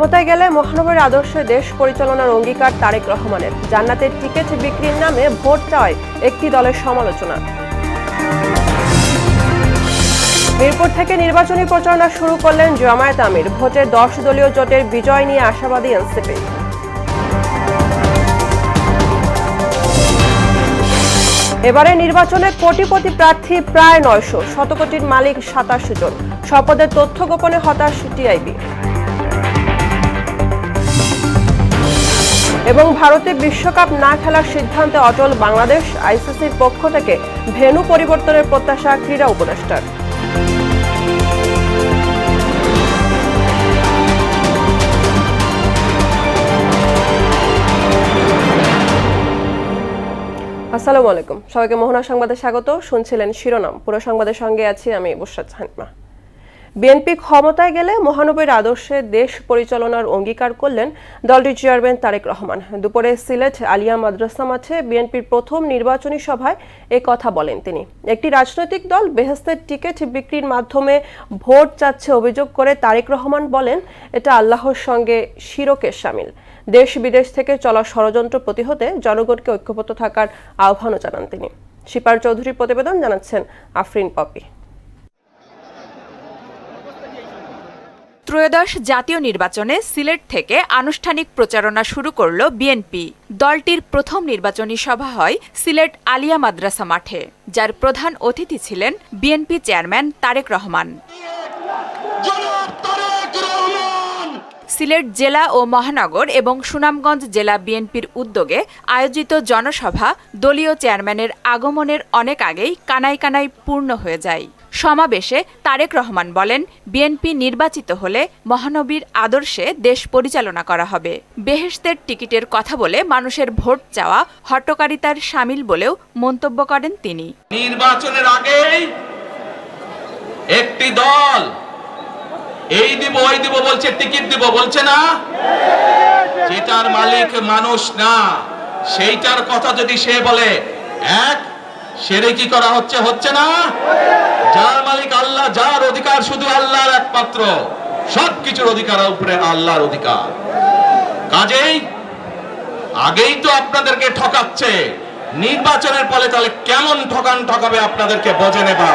ক্ষমতায় গেলে মহানবীর আদর্শে দেশ পরিচালনার অঙ্গীকার তারেক রহমানের। জান্নাতের টিকিট বিক্রির নামে ভোট চাওয়ায় একটি দলের সমালোচনা। মিরপুর থেকে নির্বাচনী প্রচারণা শুরু করলেন জামায়াত আমির। ভোটে 10 দলীয় জোটের বিজয় নিয়ে আশাবাদী এনসিপি। এবারে নির্বাচনে কোটিপতি প্রার্থী প্রায় 900, শতকোটির মালিক 27 জন। শপথের তথ্য গোপনে হতাশ টিআইবি। এবং ভারতে বিশ্বকাপ না খেলার সিদ্ধান্তে অটল বাংলাদেশ। আইসিসির পক্ষ থেকে ভেন্যু পরিবর্তনের প্রত্যাশা ক্রীড়া উপদেষ্টার। আসসালামু আলাইকুম, সবাইকে মোহনা সংবাদে স্বাগত। শুনছিলেন শিরোনাম, পুরো সংবাদের সঙ্গে আছি আমি বুশরাত হানিমা। বিএনপি ক্ষমতায় গেলে মহানবীর আদর্শে দেশ পরিচালনার অঙ্গীকার করলেন দলটির চেয়ারম্যান তারেক রহমান। দুপুরে সিলেট আলিয়া মাদ্রাসা মাঠে বিএনপির প্রথম নির্বাচনী সভায় কথা বলেন তিনি। একটি রাজনৈতিক দল বেহেশতের টিকিট বিক্রির মাধ্যমে ভোট চাচ্ছে অভিযোগ করে তারেক রহমান বলেন, এটা আল্লাহর সঙ্গে শিরকের শামিল। দেশ বিদেশ থেকে চলা ষড়যন্ত্র প্রতিহতে জনগণকে ঐক্যবদ্ধ থাকার আহ্বানও জানান তিনি। শিপার চৌধুরীর প্রতিবেদন, জানাচ্ছেন আফরিন পপি। ত্রয়োদশ জাতীয় নির্বাচনে সিলেট থেকে আনুষ্ঠানিক প্রচারণা শুরু করল বিএনপি। দলটির প্রথম নির্বাচনী সভা হয় সিলেট আলিয়া মাদ্রাসা মাঠে, যার প্রধান অতিথি ছিলেন বিএনপি চেয়ারম্যান তারেক রহমান। সিলেট জেলা ও মহানগর এবং সুনামগঞ্জ জেলা বিএনপির উদ্যোগে আয়োজিত জনসভা দলীয় চেয়ারম্যানের আগমনের অনেক আগেই কানায় কানায় পূর্ণ হয়ে যায়। সমাবেশে তারেক রহমান বলেন, বিএনপি নির্বাচিত হলে মহানবীর আদর্শে দেশ পরিচালনা করা হবে। বেহেশতের টিকিটের কথা বলে মানুষের ভোট চাওয়া হট্টকারিতার শামিল বলেও মন্তব্য করেন তিনি। নির্বাচনের আগেই একটি দল এই দিব ওই দিব বলছে, টিকিট দিব বলছে না, যেটার মালিক মানুষ না সেইটার কথা যদি সে বলে, এক শিরকি করা হচ্ছে না। যার মালিক আল্লাহ, যার অধিকার শুধু আল্লাহর একমাত্র, সবকিছুর অধিকার উপরে আল্লাহর অধিকার। কাজেই আগেই তো আপনাদেরকে ঠকাচ্ছে, নির্বাচনের ফলে তাহলে কেমন ঠকাবে আপনাদেরকে বোঝে নেবা।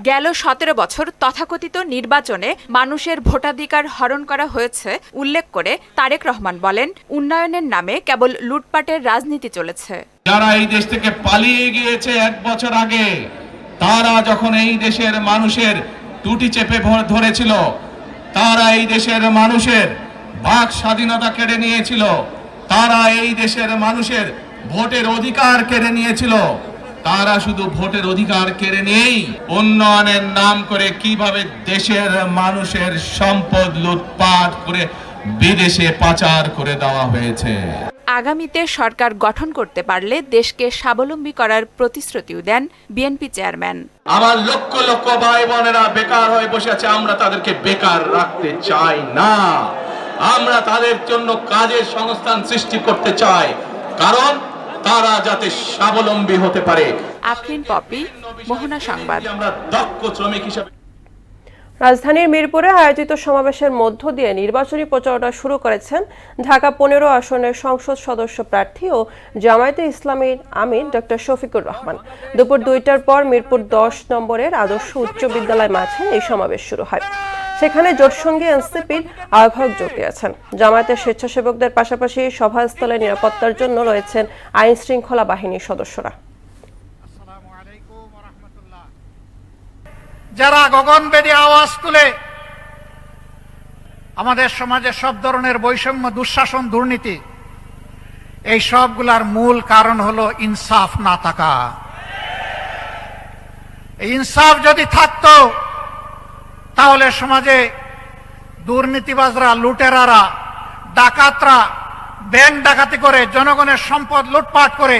গেল 17 বছর তথাকথিত নির্বাচনে মানুষের ভোটাধিকার হরণ করা হয়েছে উল্লেখ করে তারেক রহমান বলেন, উন্নয়নের নামে কেবল লুটপাটের রাজনীতি চলেছে। যারা এই দেশ থেকে পালিয়ে গিয়েছে 1 বছর আগে, তারা যখন এই দেশের মানুষের টুটি চেপে ধরেছিল, তারা এই দেশের মানুষের বাক স্বাধীনতা কেড়ে নিয়েছিল, তারা এই দেশের মানুষের ভোটের অধিকার কেড়ে নিয়েছিল। তারা শুধু ভোটের অধিকার কেড়ে নেই, উন্নয়নের নাম করে কিভাবে দেশের মানুষের সম্পদ লুটপাট করে বিদেশে পাচার করে দেওয়া হয়েছে। আগামীতে সরকার গঠন করতে পারলে দেশকে স্বাবলম্বী করার প্রতিশ্রুতিও দেন বিএনপি চেয়ারম্যান। আমার লক্ষ লক্ষ ভাই বোনেরা বেকার হয়ে বসে আছে, আমরা তাদেরকে বেকার রাখতে চাই না। আমরা তাদের জন্য কাজের সংস্থান সৃষ্টি করতে চাই, কারণ তারা যাতে স্বাবলম্বী হতে পারে। আফরিন পপি, মোহনা সংবাদ। আমরা দক্ষ শ্রমিক হিসেবে রাজধানীর মিরপুরে আয়োজিত সমাবেশের মধ্য দিয়ে নির্বাচনী প্রচারণা শুরু করেছেন ঢাকা 15 আসনের সংসদ সদস্য প্রার্থী ও জামায়াতে ইসলামীর আমির ডক্টর শফিকুর রহমান। দুপুর 2টার পর মিরপুর 10 নম্বরের আদর্শ উচ্চ বিদ্যালয় মাঠে এই সমাবেশ শুরু হয়। সেখানে জোটসঙ্গী এনসিপির আহ্বায়ক যোগ দিয়েছেন। জামায়াতের স্বেচ্ছাসেবকদের পাশাপাশি সভাস্থলে নিরাপত্তার জন্য রয়েছেন আইন শৃঙ্খলা বাহিনীর সদস্যরা। যারা গগনভেদী আওয়াজ তুলে আমাদের সমাজে সব ধরনের বৈষম্য, দুঃশাসন, দুর্নীতি, এই সবগুলার মূল কারণ হলো ইনসাফ না থাকা। এই ইনসাফ যদি থাকতো তাহলে সমাজে দুর্নীতিবাজরা, লুটেরারা, ডাকাতরা ব্যাংক ডাকাতি করে জনগণের সম্পদ লুটপাট করে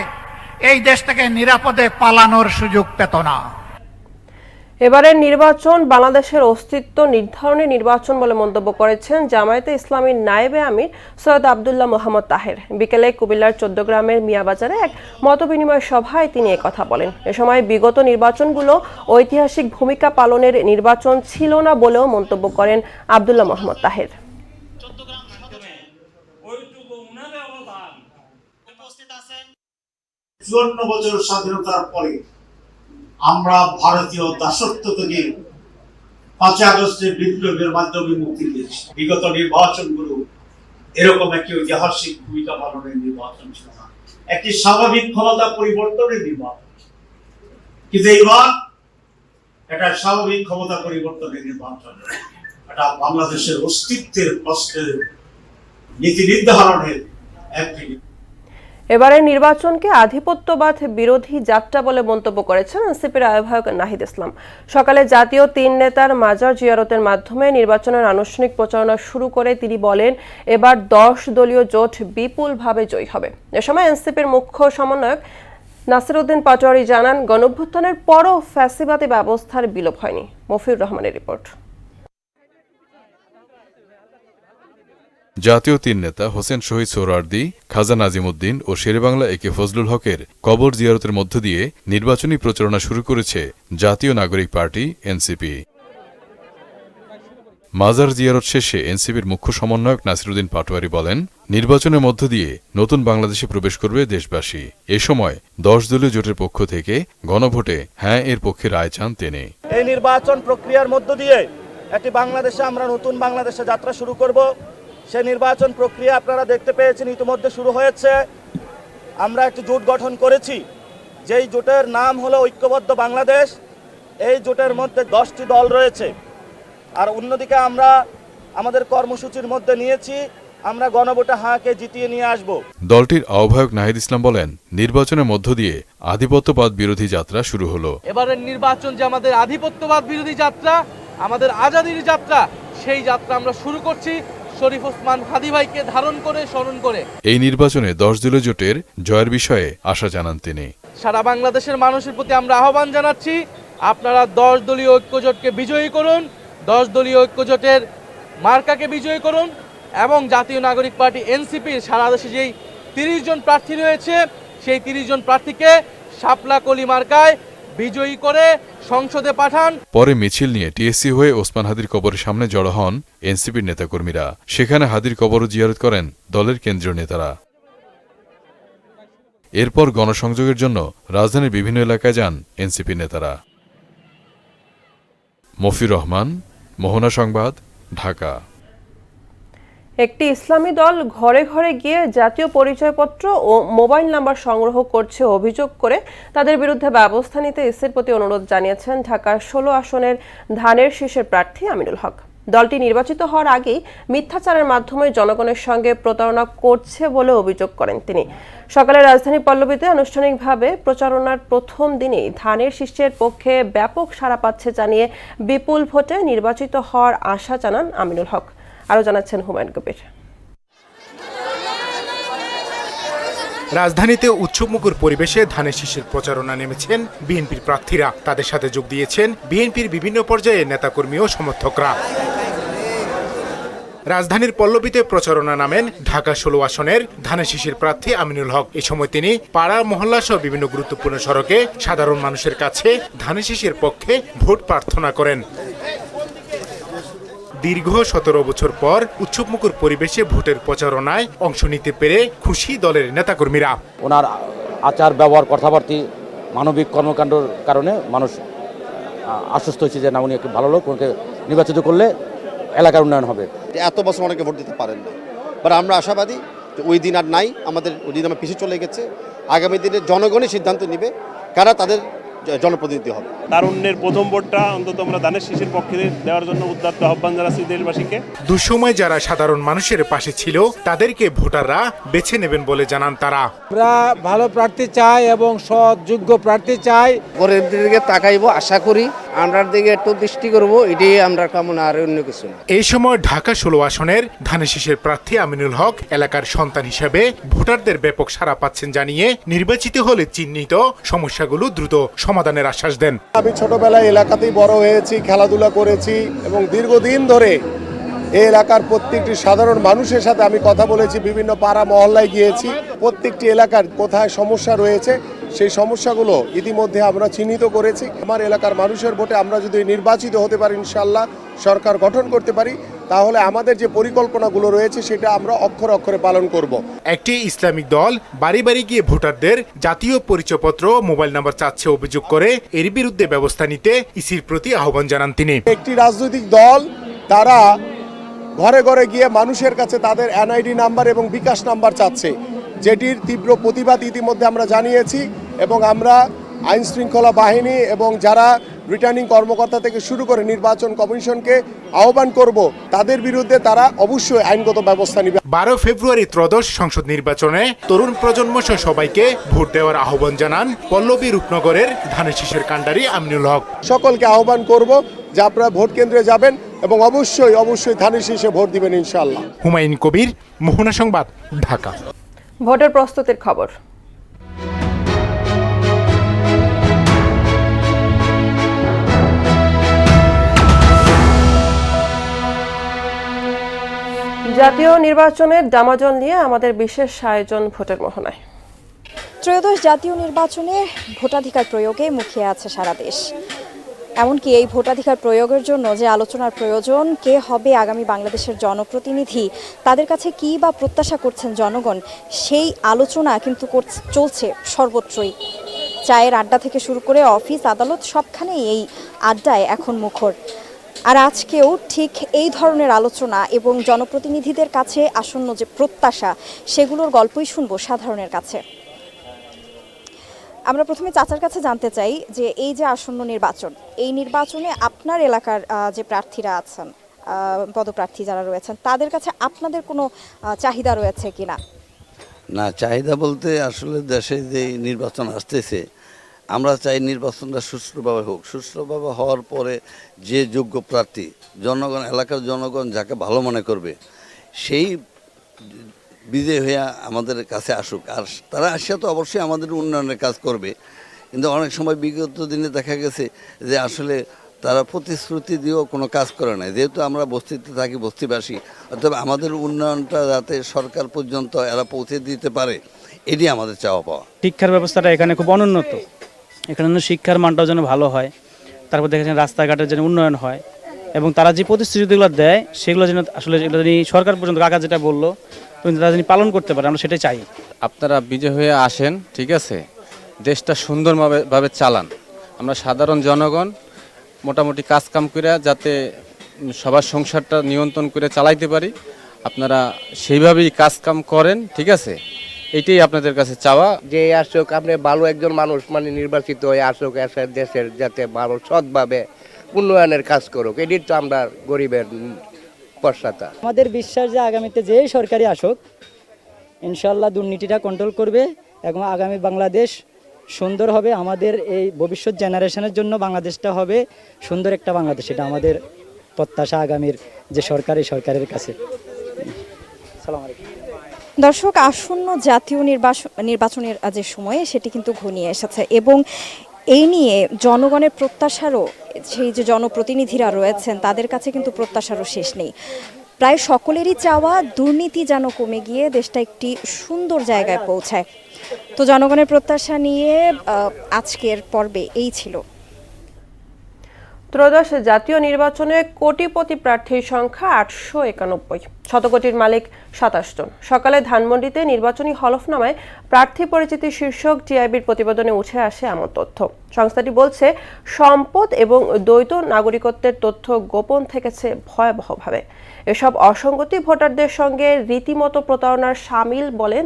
এই দেশ থেকে নিরাপদে পালানোর সুযোগ পেত না। এবারের নির্বাচন বাংলাদেশের অস্তিত্ব নির্ধারণের নির্বাচন বলে মন্তব্য করেছেন জামায়াতে ইসলামীর নায়েবে আমির সৈয়দ আব্দুল্লাহ মোহাম্মদ তাহের। বিকেলে কুমিল্লার 14 গ্রামের মিয়াবাজারে এক মতবিনিময় সভায় তিনি একথা বলেন। এ সময় বিগত নির্বাচনগুলো ঐতিহাসিক ভূমিকা পালনের নির্বাচন ছিল না বলেও মন্তব্য করেন আব্দুল্লাহ মোহাম্মদ তাহের। ওইটুকু উনার অবদান। 54 বছর স্বাধীনতার পরে আমরা ভারতীয় দাসত্ব থেকে 5 আগস্টের বিপ্লবের মাধ্যমে মুক্তি পেয়েছি। বিগত নির্বাচনগুলো এরকম একটি ঐতিহাসিক ভূমিকা পালনের নির্বাচন ছিল না, একটি স্বাভাবিক ক্ষমতা পরিবর্তনের নির্বাচন। কিন্তু এইবার এটা স্বাভাবিক ক্ষমতা পরিবর্তনের নির্বাচন, এটা বাংলাদেশের অস্তিত্বের প্রশ্নের নীতি নির্ধারণের একটি। এবারের নির্বাচনকে আধিপত্যবাদ বিরোধী যাত্রা বলে মন্তব্য করেছেন এনসিপির আহ্বায়ক নাহিদ ইসলাম। সকালে জাতীয় 3 নেতার মাজার জিয়ারতের মাধ্যমে নির্বাচনের আনুষ্ঠানিক প্রচারণা শুরু করে তিনি বলেন, এবার 10 দলীয় জোট বিপুলভাবে জয়ী হবে। এ সময় এনসিপির মুখ্য সমন্বয়ক নাসিরউদ্দিন পাটোয়ারি জানান, গণঅভ্যুত্থানের পরও ফ্যাসিবাদী ব্যবস্থার বিলোপ হয়নি। মফিউর রহমানের রিপোর্ট। জাতীয় 3 নেতা হোসেন শহীদ সোহরাওয়ার্দী, খাজা নাজিমউদ্দিন ও শেরেবাংলা একে ফজলুল হকের কবর জিয়ারতের মধ্য দিয়ে নির্বাচনী প্রচারণা শুরু করেছে জাতীয় নাগরিক পার্টি এনসিপি। মাজার জিয়ারত শেষে এনসিপির মুখ্য সমন্বয়ক নাসিরউদ্দিন পাটোয়ারি বলেন, নির্বাচনের মধ্য দিয়ে নতুন বাংলাদেশে প্রবেশ করবে দেশবাসী। এ সময় 10 দলীয় জোটের পক্ষ থেকে গণভোটে হ্যাঁ এর পক্ষে রায় চান তিনি। এই নির্বাচন প্রক্রিয়ার মধ্য দিয়ে একটি বাংলাদেশে আমরা নতুন বাংলাদেশে যাত্রা শুরু করব। সেই নির্বাচন প্রক্রিয়া আপনারা দেখতে পেয়েছেন ইতিমধ্যে শুরু হয়েছে। আমরা একটি জোট গঠন করেছি, যেই জোটের নাম হলো ঐক্যবদ্ধ বাংলাদেশ। এই জোটের মধ্যে 10টি দল রয়েছে। আর অন্যদিকে আমরা আমাদের কর্মসূচির মধ্যে নিয়েছি আমরা গণভোটে হাঁকে জিতিয়ে নিয়ে আসব। দলটির আহ্বায়ক নাহিদ ইসলাম বলেন, নির্বাচনের মধ্য দিয়ে আধিপত্যবাদ বিরোধী যাত্রা শুরু হলো। এবারের নির্বাচন যে আমাদের আধিপত্যবাদ বিরোধী যাত্রা, আমাদের আজাদির যাত্রা, সেই যাত্রা আমরা শুরু করছি শরীফ ওসমান হাদী ভাইকে ধারণ করে, স্মরণ করে। এই নির্বাচনে 10 দলীয় জোটের জয়ের বিষয়ে আশা জানান তিনি। সারা বাংলাদেশের মানুষের প্রতি আমরা আহ্বান জানাচ্ছি, আপনারা 10 দলীয় ঐক্যজোটকে বিজয়ী করুন, 10 দলীয় ঐক্যজোটের মার্কাকে বিজয়ী করুন এবং জাতীয় নাগরিক পার্টি এনসিপির সারা দেশে যেই 30 জন প্রার্থী রয়েছে, সেই 30 জন প্রার্থীকে শাপলা কলি মার্কায় বিজয়ী করে সংসদে পাঠান। পরে মিছিল নিয়ে টিএসসি হয়ে ওসমান হাদীর কবরের সামনে জড়ো হন এনসিপির নেতাকর্মীরা। সেখানে হাদীর কবরও জিয়ারত করেন দলের কেন্দ্রীয় নেতারা। এরপর গণসংযোগের জন্য রাজধানীর বিভিন্ন এলাকায় যান এনসিপি নেতারা। মফিউর রহমান, মোহনা সংবাদ, ঢাকা। একটি ইসলামী দল ঘরে ঘরে গিয়ে জাতীয় পরিচয়পত্র ও মোবাইল নাম্বার সংগ্রহ করছে অভিযোগ করে তাদের বিরুদ্ধে ব্যবস্থা নিতে ইসির প্রতি অনুরোধ জানিয়েছেন ঢাকার 16 আসনের ধানের শীষের প্রার্থী আমিনুল হক। দলটি নির্বাচিত হওয়ার আগেই মিথ্যাচারের মাধ্যমে জনগণের সঙ্গে প্রতারণা করছে বলে অভিযোগ করেন তিনি। সকালে রাজধানী পল্লবীতে আনুষ্ঠানিকভাবে প্রচারণার প্রথম দিনেই ধানের শীষের পক্ষে ব্যাপক সাড়া পাচ্ছে জানিয়ে বিপুল ভোটে নির্বাচিত হওয়ার আশা জানান আমিনুল হক। আরও জানাচ্ছেন হুমায়ুন কবির। রাজধানীতে উৎসবমুখর পরিবেশে ধানের শীষের প্রচারণা নেমেছেন বিএনপির প্রার্থীরা। তাদের সাথে যোগ দিয়েছেন বিএনপির বিভিন্ন পর্যায়ে নেতাকর্মী ও সমর্থকরা। রাজধানীর পল্লবীতে প্রচারণা নামেন ঢাকা 16 আসনের ধানের শীষের প্রার্থী আমিনুল হক। এই সময় তিনি পাড়া মহল্লা সহ বিভিন্ন গুরুত্বপূর্ণ সড়কে সাধারণ মানুষের কাছে ধানের শীষের পক্ষে ভোট প্রার্থনা করেন। দীর্ঘ 17 বছর পর উৎসবমুখর পরিবেশে ভোটের প্রচারণায় অংশ নিতে পেরে খুশি দলের নেতাকর্মীরা। ওনার আচার ব্যবহার কথাবার্তা মানবিক কর্মকাণ্ডের কারণে মানুষ আশ্বস্ত হয়েছে যে না, উনি একটি ভালো লোক, ওনাকে নির্বাচিত করলে এলাকার উন্নয়ন হবে। এত বছর অনেকে ভোট দিতে পারেন না, বাট আমরা আশাবাদী যে ওই দিন আর নাই, আমাদের ওই দিন আমার পিছিয়ে চলে গেছে। আগামী দিনে জনগণই সিদ্ধান্ত নেবে কারা তাদের জনপ্রতিনিধি হবে। তারুণ্যের প্রথম ভোটটা অন্তত আমরা ধানের শীষের পক্ষে দেওয়ার জন্য উদ্যত আহ্বান জানাচ্ছি দেশবাসীকে। দুঃসময় যারা সাধারণ মানুষের পাশে ছিল তাদেরকে ভোটাররা বেছে নেবেন বলে জানান তারা। আমরা ভালো প্রার্থী চাই এবং সৎ যোগ্য প্রার্থী চাই। গরিবদের দিকে তাকাইব, আশা করি আমরার দিকে একটু দৃষ্টি করব, এটাই আমরা কামনা, আর অন্য কিছু না। এই সময় ঢাকা 16 আসনের ধানের শীষের প্রার্থী আমিনুল হক এলাকার সন্তান হিসেবে ভোটারদের ব্যাপক সাড়া পাচ্ছেন জানিয়ে নির্বাচিত হলে চিহ্নিত সমস্যাগুলো দ্রুত সমাধানের আশ্বাস দেন। আমি ছোটবেলায় এলাকাতেই বড় হয়েছি, খেলাধুলা করেছি এবং দীর্ঘদিন ধরে এই এলাকার প্রত্যেকটি সাধারণ মানুষের সাথে আমি কথা বলেছি, বিভিন্ন পাড়া মহল্লায় গিয়েছি। প্রত্যেকটি এলাকার কোথায় সমস্যা রয়েছে সেই সমস্যাগুলো ইতিমধ্যে আমরা চিহ্নিত করেছি। আমার এলাকার মানুষের ভোটে আমরা যদি নির্বাচিত হতে পারি, ইনশাআল্লাহ সরকার গঠন করতে পারি, তাহলে আমাদের যে পরিকল্পনাগুলো রয়েছে সেটা আমরা অক্ষরে অক্ষরে পালন করব। একটি ইসলামিক দল বাড়ি বাড়ি গিয়ে ভোটারদের জাতীয় পরিচয়পত্র মোবাইল নাম্বার চাচ্ছে অভিযোগ করে এর বিরুদ্ধে ব্যবস্থা নিতে ইসির প্রতি আহ্বান জানান তিনি। একটি রাজনৈতিক দল তারা ঘরে ঘরে গিয়ে মানুষের কাছে তাদের এনআইডি নাম্বার এবং বিকাশ নাম্বার চাচ্ছে, যেটির তীব্র প্রতিবাদ ইতিমধ্যে আমরা জানিয়েছি এবং আমরা আইন শৃঙ্খলা বাহিনী এবং যারা রিটার্নিং কর্মকর্তা থেকে শুরু করে নির্বাচন কমিশনকে আহ্বান করব তাদের বিরুদ্ধে তারা অবশ্যই আইনগত ব্যবস্থা নেবে। 12 ফেব্রুয়ারি ত্রয়োদশ সংসদ নির্বাচনে তরুণ প্রজন্ম সহ সবাইকে ভোট দেওয়ার আহ্বান জানান পল্লবী রূপনগরের ধানেশিসের কাণ্ডারি আমিনুল হক। সকলকে আহ্বান করব যে আপনারা ভোট কেন্দ্রে যাবেন এবং অবশ্যই ধানেশিসে ভোট দিবেন ইনশাআল্লাহ। হুমায়ুন কবির, মোহনা সংবাদ, ঢাকা। ভোটের প্রস্তুতির খবর। জাতীয় নির্বাচনের দামাজল নিয়ে আমাদের বিশেষ আয়োজন ভোটের মোহনায়। ত্রয়োদশ জাতীয় নির্বাচনে ভোটাধিকার প্রয়োগে মুখিয়ে আছে সারা দেশ। এমনকি এই ভোটাধিকার প্রয়োগের জন্য যে আলোচনার প্রয়োজন, কে হবে আগামী বাংলাদেশের জনপ্রতিনিধি, তাদের কাছে কী বা প্রত্যাশা করছেন জনগণ, সেই আলোচনা কিন্তু চলছে সর্বত্রই। চায়ের আড্ডা থেকে শুরু করে অফিস আদালত সবখানেই এই আড্ডায় এখন মুখর। আর আজকেও ঠিক এই ধরনের আলোচনা এবং জনপ্রতিনিধিদের কাছে আসন্ন যে প্রত্যাশা, সেগুলোর গল্পই শুনবো সাধারণের কাছে। আমরা প্রথমে চাচার কাছে জানতে চাই যে এই যে আসন্ন নির্বাচন, এই নির্বাচনে আপনার এলাকার যে প্রার্থীরা আছেন, পদপ্রার্থী যারা রয়েছেন, তাদের কাছে আপনাদের কোনো চাহিদা রয়েছে কিনা? না, চাহিদা বলতে আসলে দেশে যে নির্বাচন আসতেছে, আমরা চাই নির্বাচনটা সুষ্ঠুভাবে হোক। সুষ্ঠুভাবে হওয়ার পরে যে যোগ্য প্রার্থী, জনগণ, এলাকার জনগণ যাকে ভালো মনে করবে, সেই বিজয় হয়ে আমাদের কাছে আসুক। আর তারা আসিয়া তো অবশ্যই আমাদের উন্নয়নের কাজ করবে, কিন্তু অনেক সময় বিগত দিনে দেখা গেছে যে আসলে তারা প্রতিশ্রুতি দিয়েও কোনো কাজ করে না। যেহেতু আমরা বস্তিতে থাকি, বস্তিবাসী, অথবা আমাদের উন্নয়নটা যাতে সরকার পর্যন্ত এরা পৌঁছে দিতে পারে, এটি আমাদের চাওয়া পাওয়া। শিক্ষার ব্যবস্থাটা এখানে খুব অনুন্নত, এখানে শিক্ষার মানটাও যেন ভালো হয়, তারপর দেখেছেন রাস্তাঘাটের যেন উন্নয়ন হয়, এবং তারা যে প্রতিশ্রুতিগুলো দেয় সেগুলো যেন আসলে সরকার পর্যন্ত, কাকা যেটা বললো, তারা যেন পালন করতে পারে, আমরা সেটাই চাই। আপনারা বিজয় হয়ে আসেন, ঠিক আছে, দেশটা সুন্দরভাবে চালান। আমরা সাধারণ জনগণ মোটামুটি কাজকাম করে যাতে সবার সংসারটা নিয়ন্ত্রণ করে চালাইতে পারি, আপনারা সেইভাবেই কাজকাম করেন, ঠিক আছে, এইটাই আপনাদের কাছে চাওয়া। যে আসুক, আপনি ভালো একজন মানুষ মানে নির্বাচিত হয়ে আসুক, এসে দেশের যাতে ভালো সৎভাবে উন্নয়নের কাজ করুক, এটি তো আমরা গরিবের পশ্চাতা। আমাদের বিশ্বাস যে আগামীতে যেই সরকারি আসুক, ইনশাল্লাহ দুর্নীতিটা কন্ট্রোল করবে এবং আগামী বাংলাদেশ সুন্দর হবে। আমাদের এই ভবিষ্যৎ জেনারেশনের জন্য বাংলাদেশটা হবে সুন্দর একটা বাংলাদেশ, এটা আমাদের প্রত্যাশা আগামীর যে সরকারের কাছে। আসসালামু আলাইকুম। দর্শক, আসন্ন জাতীয় নির্বাচনের যে সময়, সেটি কিন্তু ঘনিয়ে এসেছে এবং এই নিয়ে জনগণের প্রত্যাশারও, সেই যে জনপ্রতিনিধিরা রয়েছেন তাদের কাছে কিন্তু প্রত্যাশারও শেষ নেই। প্রায় সকলেরই চাওয়া দুর্নীতি যেন কমে গিয়ে দেশটা একটি সুন্দর জায়গায় পৌঁছায়। তো জনগণের প্রত্যাশা নিয়ে আজকের পর্বে এই ছিল। ত্রয়োদশ জাতীয় নির্বাচনে কোটিপতি প্রার্থীর সংখ্যা 891, শতকোটির মালিক 27 জন। সকালে ধানমন্ডিতে নির্বাচনী হলফনামায় প্রার্থী পরিচিতি শীর্ষক টিআইবির প্রতিবেদনে উঠে আসে এমন তথ্য। সংস্থাটি বলছে, সম্পদ এবং দ্বৈত নাগরিকত্বের তথ্য গোপন থেকেছে ভয়াবহভাবে। এসব অসঙ্গতি ভোটারদের সঙ্গে রীতিমতো প্রতারণার শামিল বলেন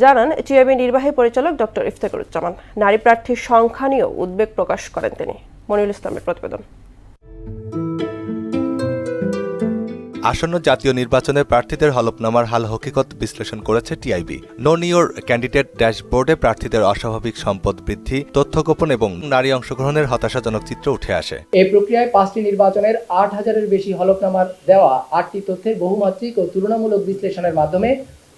জানান টিআইবি নির্বাহী পরিচালক ডক্টর ইফতেখারুজ্জামান। নারী প্রার্থীর সংখ্যা নিয়েও উদ্বেগ প্রকাশ করেন তিনি। মনিরুল ইসলামের প্রতিবেদন। আসন্ন জাতীয় নির্বাচনে প্রার্থীদের হলফনামার হাল হকিকত বিশ্লেষণ করেছে টিআইবি। নো ইওর ক্যান্ডিডেট ড্যাশবোর্ডে প্রার্থীদের অস্বাভাবিক সম্পদ বৃদ্ধি, তথ্য গোপন এবং নারী অংশগ্রহণের হতাশাজনক চিত্র উঠে আসে। এই প্রক্রিয়ায় 5টি নির্বাচনের 8000-এর বেশি হলফনামার দেওয়া 8টি তথ্যের বহুমাত্রিক ও তুলনামূলক বিশ্লেষণের মাধ্যমে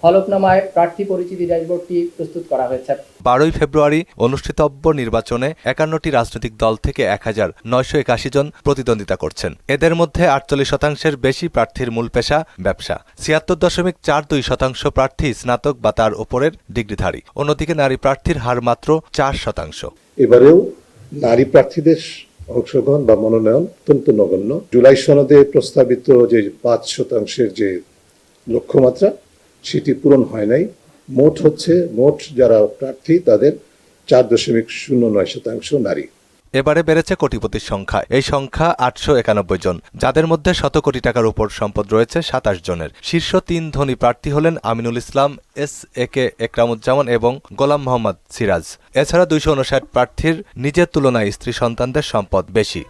হলফনামায় প্রার্থী পরিচিতি ড্যাশবোর্ডটি প্রস্তুত করা হয়েছে। 12 ফেব্রুয়ারি অনুষ্ঠিতব্য নির্বাচনে 51টি রাজনৈতিক দল থেকে 1981 জন প্রতিদ্বন্দ্বিতা করছেন। এদের মধ্যে 48% বেশি প্রার্থীর মূল পেশা ব্যবসা। 76.42% প্রার্থী স্নাতক বা তার উপরের ডিগ্রিধারী। অন্যদিকে নারী প্রার্থীর হার মাত্র 4%। এবারেও নারী প্রার্থীদের অংশগ্রহণ বা মনোনয়ন অত্যন্ত নগণ্য। জুলাই সনদে প্রস্তাবিত যে 5% যে লক্ষ্যমাত্রা সেটি পূরণ হয় নাই। মোট যারা প্রার্থী তাদের 4.09% নারী। এবারে বেড়েছে কোটিপতির সংখ্যা। এই সংখ্যা 891 জন, যাদের মধ্যে 100 কোটি টাকার উপর সম্পদ রয়েছে 27 জনের। শীর্ষ 3 ধনী প্রার্থী হলেন আমিনুল ইসলাম, এস.এ.কে একরামুজ্জামান এবং গোলাম মোহাম্মদ সিরাজ। এছাড়া 259 প্রার্থীর নিজের তুলনায় স্ত্রী সন্তানদের সম্পদ বেশি।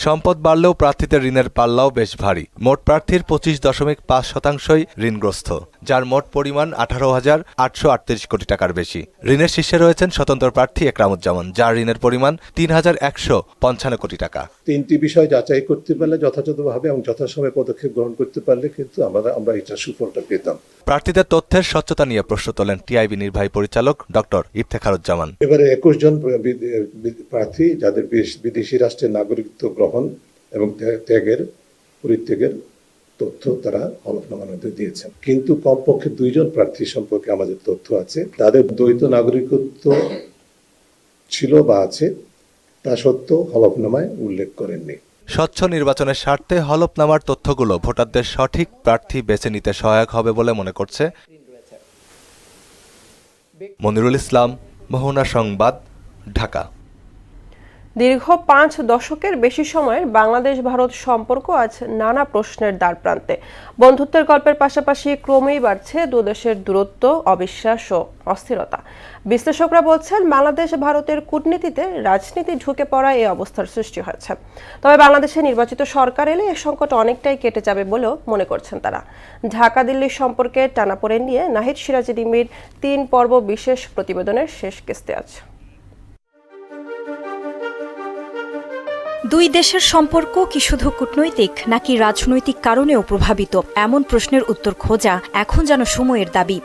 সম্পদ বাড়লেও প্রার্থীদের ঋণের পাল্লাও বেশ ভারী। মোট প্রার্থীর 25.5%ই ঋণগ্রস্ত, যার মোট পরিমাণ 18,838 কোটি টাকার বেশি। ঋণের শীর্ষে রয়েছেন স্বতন্ত্র প্রার্থী একরামুজ্জামান, যার ঋণের পরিমাণ 3,155 কোটি টাকা। 3টি বিষয় যাচাই করতে পারলে যথাযথভাবে এবং যথাসময়ে পদক্ষেপ গ্রহণ করতে পারলে কিন্তু আমরা এটা সুফলটা পেতাম। প্রার্থীদের তথ্যের স্বচ্ছতা নিয়ে প্রশ্ন তোলেন টিআইবি নির্বাহী পরিচালক ডক্টর ইফতেখারুজ্জামান। এবারে 21 জন প্রার্থী যাদের বিদেশি রাষ্ট্রের নাগরিকত্ব গ্রহণ এবং পরিত্যাগের তথ্য তারা হলফনামার মধ্যে দিয়েছেন, কিন্তু কমপক্ষে 2 জন প্রার্থী সম্পর্কে আমাদের তথ্য আছে তাদের দ্বৈত নাগরিকত্ব ছিল বা আছে, তা সত্ত্বেও হলফনামায় উল্লেখ করেননি। স্বচ্ছ নির্বাচনের স্বার্থে হলফনামার তথ্যগুলো ভোটারদের সঠিক প্রার্থী বেছে নিতে সহায়ক হবে বলে মনে করছে। মনিরুল ইসলাম, মোহনা সংবাদ, ঢাকা। দীর্ঘ 5 দশকের বেশি সময়ের বাংলাদেশ ভারত সম্পর্ক আজ নানা প্রশ্নের দ্বারপ্রান্তে। বন্ধুত্বের গল্পের পাশাপাশি ক্রমেই বাড়ছে দুদেশের দূরত্ব, অবিশ্বাস ও অস্থিরতা। বিশ্লেষকরা বলছেন, বাংলাদেশ ভারতের কূটনীতিতে রাজনীতি ঢুকে পড়া এই অবস্থার সৃষ্টি হয়েছে। তবে বাংলাদেশে নির্বাচিত সরকার এলে এই সংকট অনেকটাই কেটে যাবে বলেও মনে করছেন তারা। ঢাকা দিল্লির সম্পর্কে টানাপোড়েন নিয়ে নাহিদ সিরাজি নিম্মির 3 পর্ব বিশেষ প্রতিবেদনের শেষ কিস্তি আছে। দুই দেশের সম্পর্ক কি শুধু কূটনৈতিক নাকি রাজনৈতিক কারণেও প্রভাবিত, এমন প্রশ্নের উত্তর খোঁজা এখন যেন সময়ের দাবি।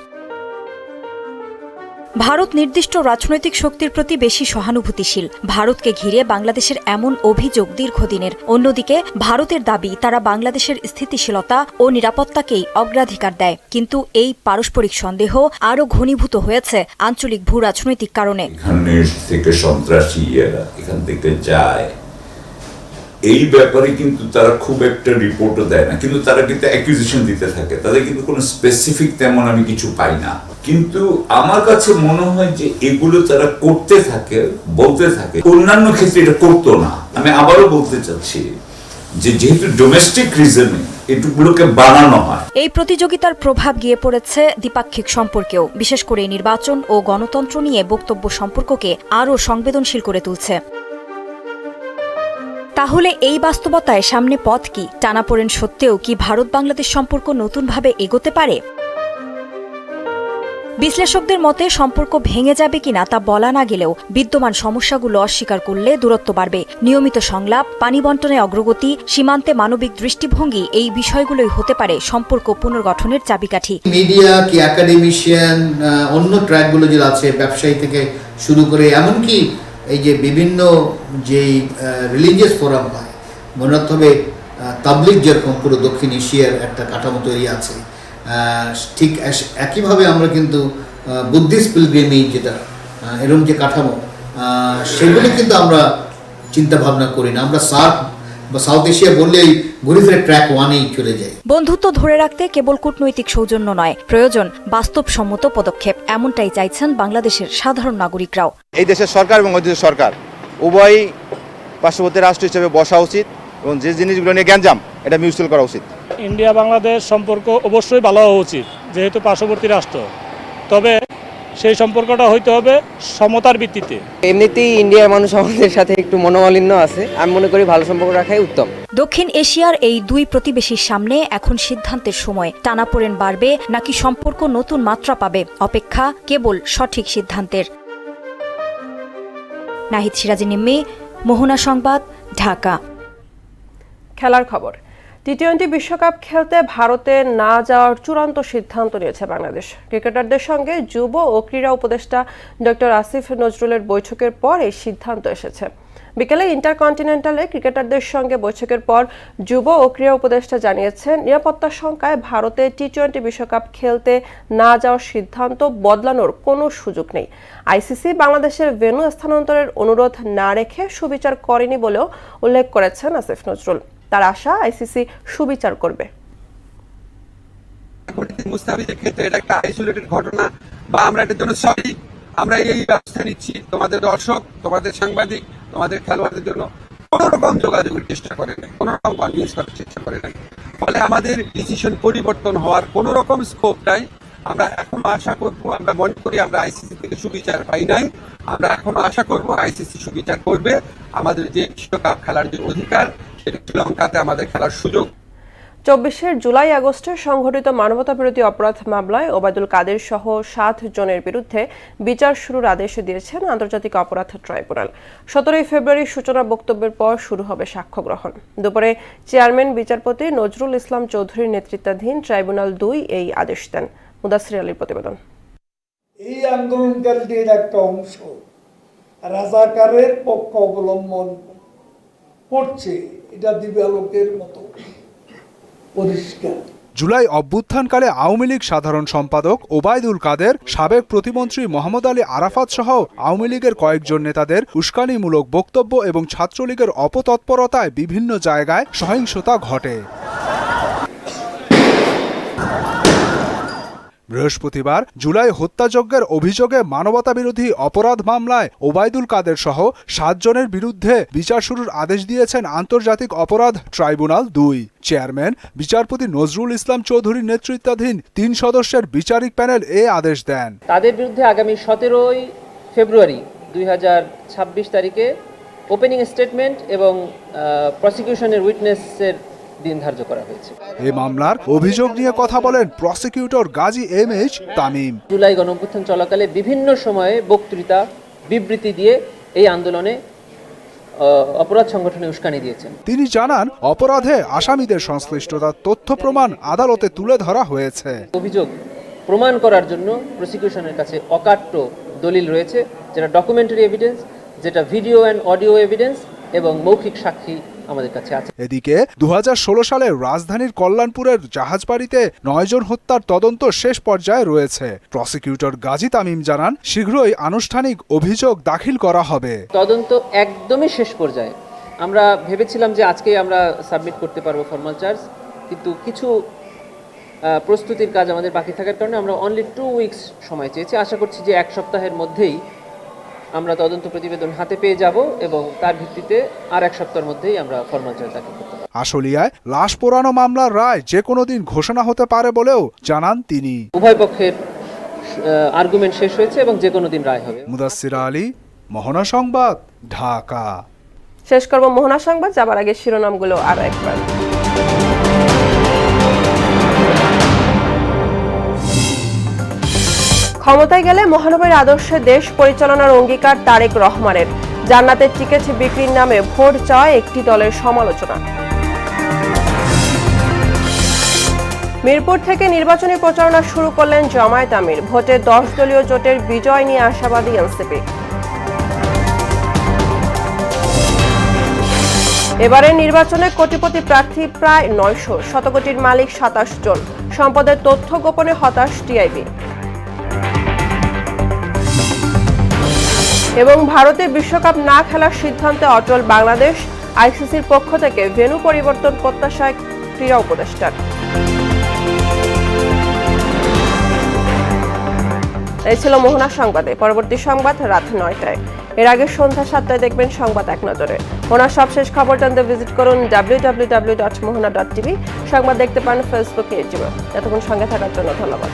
ভারত নির্দিষ্ট রাজনৈতিক শক্তির প্রতি বেশি সহানুভূতিশীল। ভারতকে ঘিরে বাংলাদেশের এমন অভিযোগ দীর্ঘদিনের। অন্যদিকে ভারতের দাবি তারা বাংলাদেশের স্থিতিশীলতা ও নিরাপত্তাকেই অগ্রাধিকার দেয়। কিন্তু এই পারস্পরিক সন্দেহ আরও ঘনীভূত হয়েছে আঞ্চলিক ভূ রাজনৈতিক কারণে। সন্ত্রাসী এখান থেকে যায়, এই ব্যাপারে কিন্তু তারা খুব একটা রিপোর্টও দেয় না, কিন্তু তারা কিন্তু অ্যাকুজিশন দিতে থাকে। তাদের কিন্তু কোনো স্পেসিফিক তেমন আমি কিছু পাই না, কিন্তু আমার কাছে মনে হয় যে এগুলো তারা করতে থাকে, বলতে থাকে। অন্যান্য ক্ষেত্রে এটা করতো না। আমি আবারও বলতে চাচ্ছি যে যেহেতু ডোমেস্টিক রিজনে এটুকুগুলোকে বানানো হয়। এই প্রতিযোগিতার প্রভাব গিয়ে পড়েছে দ্বিপাক্ষিক সম্পর্কেও, বিশেষ করে নির্বাচন ও গণতন্ত্র নিয়ে বক্তব্য সম্পর্ককে আরও সংবেদনশীল করে তুলছে। তাহলে এই বাস্তবতায় সামনে পথ কি? টানাপোড়েন সত্ত্বেও কি ভারত বাংলাদেশ সম্পর্ক নতুনভাবে এগোতে পারে? বিশ্লেষকদের মতে সম্পর্ক ভেঙে যাবে কিনা তা বলা না গেলেও বিদ্যমান সমস্যাগুলো অস্বীকার করলে দূরত্ব বাড়বে। নিয়মিত সংলাপ, পানি বন্টনে অগ্রগতি, সীমান্তে মানবিক দৃষ্টিভঙ্গি, এই বিষয়গুলোই হতে পারে সম্পর্ক পুনর্গঠনের চাবিকাঠি। মিডিয়া কি একাডেমিশিয়ান, অন্য ট্র্যাকগুলো যে আছে, ব্যবসায়ী থেকে শুরু করে এমনকি এই যে বিভিন্ন যেই রিলিজিয়াস ফোরাম হয়, মনে রাখতে হবে তাবলিগ যেরকম পুরো দক্ষিণ এশিয়ার একটা কাঠামো তৈরি আছে, ঠিক একইভাবে আমরা কিন্তু বুদ্ধিস্ট পিলগ্রিমেজ যেটা এরকম যে কাঠামো, সেগুলো কিন্তু আমরা চিন্তা ভাবনা করি না। আমরা সাউথ এশিয়া বললেই ঘুরে ফিরে ট্র্যাক 1-এই চলে যায়। বন্ধুত্ব ধরে রাখতে কেবল কূটনৈতিক সৌজন্য নয়, প্রয়োজন বাস্তবসম্মত পদক্ষেপ। এমনটাই চাইছেন বাংলাদেশের সাধারণ নাগরিকরাও। এই দেশের সরকার এবং ওই দেশের সরকার উভয়ই পার্শ্ববর্তী রাষ্ট্র হিসেবে বসা উচিত এবং যে জিনিসগুলো নিয়ে গ্যাঞ্জাম এটা মিউচুয়াল করা উচিত। ইন্ডিয়া বাংলাদেশ সম্পর্ক অবশ্যই ভালো হওয়া উচিত, যেহেতু পার্শ্ববর্তী রাষ্ট্র। তবে সেই সম্পর্কটা হইতে হবে সমতার ভিত্তিতে। এমনিতেই ইন্ডিয়ার মানুষ আমাদের সাথে একটু মনোমালিন্য আছে, আমি মনে করি ভালো সম্পর্ক রাখাই উত্তম। দক্ষিণ এশিয়ার এই দুই প্রতিবেশীর সামনে এখন সিদ্ধান্তের সময়। টানাপোড়েন বাড়বে নাকি সম্পর্ক নতুন মাত্রা পাবে, অপেক্ষা কেবল সঠিক সিদ্ধান্তের। নাহিদ সিরাজি নিম্মি, মোহনা সংবাদ, ঢাকা। খেলার খবর। টি-20 বিশ্বকাপ খেলতে ভারতে না যাওয়ার চূড়ান্ত সিদ্ধান্ত নিয়েছে বাংলাদেশ। ক্রিকেটারদের সঙ্গে যুব ও ক্রীড়া উপদেষ্টা ডক্টর আসিফ নজরুলের বৈঠকের পর এই সিদ্ধান্ত এসেছে। বিকেলে ইন্টারকন্টিনেন্টালে ক্রিকেটারদের সঙ্গে বৈঠকের পর যুব ও ক্রীড়া উপদেষ্টা জানিয়েছেন, নিরাপত্তার শঙ্কায় ভারতে টি-20 বিশ্বকাপ খেলতে না যাওয়ার সিদ্ধান্ত বদলানোর কোনো সুযোগ নেই। আইসিসি বাংলাদেশের ভেন্যু স্থানান্তরের অনুরোধ না রেখে সুবিচার করেনি বলেও উল্লেখ করেছেন আসিফ নজরুল। তার আশা, আইসিসি সুবিচার করবে। মুস্তাফিজের ক্ষেত্রে এটা একটা আইসোলেটেড ঘটনা বা আমরা এটার জন্য সরি, আমরা এই ব্যবস্থা নিচ্ছি। তোমাদের দর্শক, তোমাদের সাংবাদিক, তোমাদের খেলোয়াড়দের জন্য কোনো রকম যোগাযোগের চেষ্টা করে নাই, কোনো রকম কনভিন্স করার চেষ্টা করে নাই। ফলে আমাদের ডিসিশন পরিবর্তন হওয়ার কোনো রকম স্কোপ নাই। আমরা এখনো আশা করবো, আমরা মনে করি আমরা আইসিসি থেকে সুবিচার পাই নাই, আমরা এখনো আশা করবো আইসিসি সুবিচার করবে। আমাদের যে বিশ্বকাপ খেলার যে অধিকার, সেটা শ্রীলঙ্কাতে আমাদের খেলার সুযোগ। 24 জুলাই আগস্টে সংঘটিত মানবতাবিরোধী অপরাধ মামলায় ওবায়দুল কাদের সহ 7 জনের বিরুদ্ধে বিচার শুরুর আদেশ দিয়েছেন আন্তর্জাতিক অপরাধ ট্রাইব্যুনাল। 17 ফেব্রুয়ারি সূচনা বক্তব্যের পর শুরু হবে সাক্ষ্য গ্রহণ। দুপুরে চেয়ারম্যান বিচারপতি নজরুল ইসলাম চৌধুরীর নেতৃত্বাধীন ট্রাইব্যুনাল 2 এই আদেশ দেন। মুদাসসির আলীর প্রতিবেদন। এই আন্দোলনকারীদের একটা অংশ রাজাকারের পক্ষ অবলম্বন করছে, এটা দিবালোকের মতো পরিষ্কার। জুলাই অভ্যুত্থানকালে আওয়ামী লীগ সাধারণ সম্পাদক ওবায়দুল কাদের, সাবেক প্রতিমন্ত্রী মোহাম্মদ আলী আরাফাত সহ আওয়ামী লীগের কয়েকজন নেতাদের উস্কানিমূলক বক্তব্য এবং ছাত্রলীগের অপতৎপরতায় বিভিন্ন জায়গায় সহিংসতা ঘটে। বৃহস্পতিবার জুলাই হত্যাযজ্ঞের অভিযোগে মানবতাবিরোধী অপরাধ মামলায় ওবায়দুল কাদের সহ 7 জনের বিরুদ্ধে বিচার শুরুর আদেশ দিয়েছেন আন্তর্জাতিক অপরাধ ট্রাইব্যুনাল 2। চেয়ারম্যান বিচারপতি নজরুল ইসলাম চৌধুরীর নেতৃত্বাধীন 3 সদস্যের বিচারিক প্যানেল এ আদেশ দেন। তাদের বিরুদ্ধে আগামী 17 ফেব্রুয়ারি 2026 তারিখে ওপেনিং স্টেটমেন্ট এবং প্রসিকিউশনের উইটনেসের দিন ধার্য করা হয়েছে। এই মামলার অভিযোগ নিয়ে কথা বলেন প্রসিকিউটর গাজী এম.এইচ. তামিম। জুলাই গণঅভ্যুত্থান চলাকালে বিভিন্ন সময়ে বক্তৃতা, বিবৃতি দিয়ে এই আন্দোলনে অপরাধ সংগঠনে উস্কানি দিয়েছেন। তিনি জানান, অপরাধে আসামিদের সংশ্লিষ্টতার তথ্য প্রমাণ আদালতে তুলে ধরা হয়েছে। অভিযোগ প্রমাণ করার জন্য প্রসিকিউশনের কাছে অকাট্য দলিল রয়েছে, যেটা ডকুমেন্টারি এভিডেন্স, যেটা ভিডিও অ্যান্ড অডিও এভিডেন্স এবং মৌখিক সাক্ষী আমাদের কাছে আছে। এদিকে 2016 সালে রাজধানীর কল্যাণপুরের জাহাজবাড়িতে 9 জন হত্যার তদন্ত শেষ পর্যায়ে রয়েছে। প্রসিকিউটর গাজী তামিম জানান, শীঘ্রই আনুষ্ঠানিক অভিযোগ দাখিল করা হবে। তদন্ত একদমই শেষ পর্যায়ে। আমরা ভেবেছিলাম যে আজকে আমরা সাবমিট করতে পারবো ফর্মাল চার্জ, কিন্তু কিছু প্রস্তুতির কাজ আমাদের বাকি থাকার কারণে আমরা অনলি 2 উইকস সময় চেয়েছি। আশা করছি যে 1 সপ্তাহের মধ্যেই আমরা তদন্ত প্রতিবেদন হাতে পেয়ে যাব এবং তার ভিত্তিতে আর 1 সপ্তাহের মধ্যেই আমরা ফরমাল চার্জ দাখিল করতে পারব। আশুলিয়ায় লাশ পোড়ানো মামলার রায় যে কোনো দিন ঘোষণা হতে পারে বলেও জানান তিনি। উভয় পক্ষের আর্গুমেন্ট শেষ হয়েছে এবং যে কোনো দিন রায় হবে। মুদাসসির আলী, মোহনা সংবাদ, ঢাকা। শেষ করব মোহনা সংবাদ, যাবার আগে শিরোনামগুলো আরো একবার। ক্ষমতায় গেলে মহানবীর আদর্শে দেশ পরিচালনার অঙ্গীকার তারেক রহমানের। জান্নাতের টিকিট বিক্রির নামে ভোট চায় একটি দলের সমালোচনা। মিরপুর থেকে নির্বাচনী প্রচারণা শুরু করলেন জামায়াত আমির। ভোটে 10 দলীয় জোটের বিজয় নিয়ে আশাবাদী এনসিপি। এবারের নির্বাচনে কোটিপতি প্রার্থী প্রায় 900, শতকোটির মালিক 27 জন। সম্পদের তথ্য গোপনে হতাশ টিআইবি। এবং ভারতে বিশ্বকাপ না খেলার সিদ্ধান্তে অটল বাংলাদেশ। আইসিসির পক্ষ থেকে ভেন্যু পরিবর্তন প্রত্যাশায় ক্রীড়া উপদেষ্টার। এই ছিল মোহনা সংবাদে। পরবর্তী সংবাদ রাত 9টায়। এর আগে সন্ধ্যা 7টায় দেখবেন সংবাদ এক নজরে। মোহনার সবশেষ খবর জানতে ভিজিট করুন www.mohana.tv। সংবাদ দেখতে পান ফেসবুক, ইউটিউবে। এতক্ষণ সঙ্গে থাকার জন্য ধন্যবাদ।